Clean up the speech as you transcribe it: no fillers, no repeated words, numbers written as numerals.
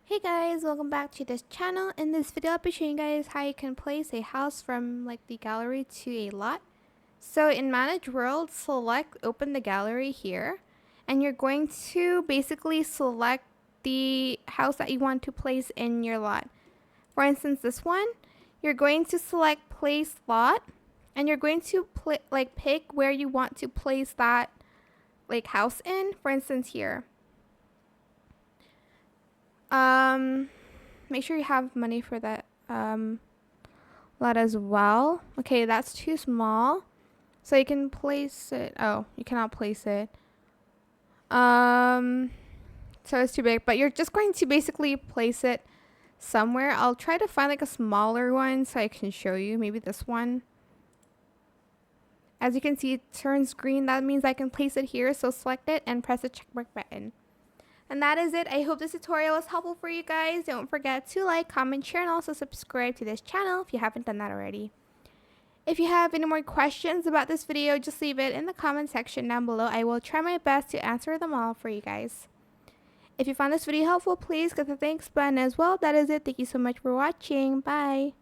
Hey guys, welcome back to this channel. In this video I'll be showing you guys how you can place a house from the gallery to a lot. So in Manage World, open the gallery here, and you're going to basically select the house that you want to place in your lot. For instance, this one, you're going to select place lot, and you're going to pick where you want to place that house in. For instance, here. Make sure you have money for that lot as well. Okay, that's too small. So you can place it. Oh, you cannot place it. So it's too big, but you're just going to basically place it somewhere. I'll try to find a smaller one so I can show you. Maybe this one. As you can see, it turns green. That means I can place it here. So select it and press the checkmark button. And that is it. I hope this tutorial was helpful for you guys. Don't forget to like, comment, share, and also subscribe to this channel if you haven't done that already. If you have any more questions about this video, just leave it in the comment section down below. I will try my best to answer them all for you guys. If you found this video helpful, please click the thanks button as well. That is it. Thank you so much for watching. Bye.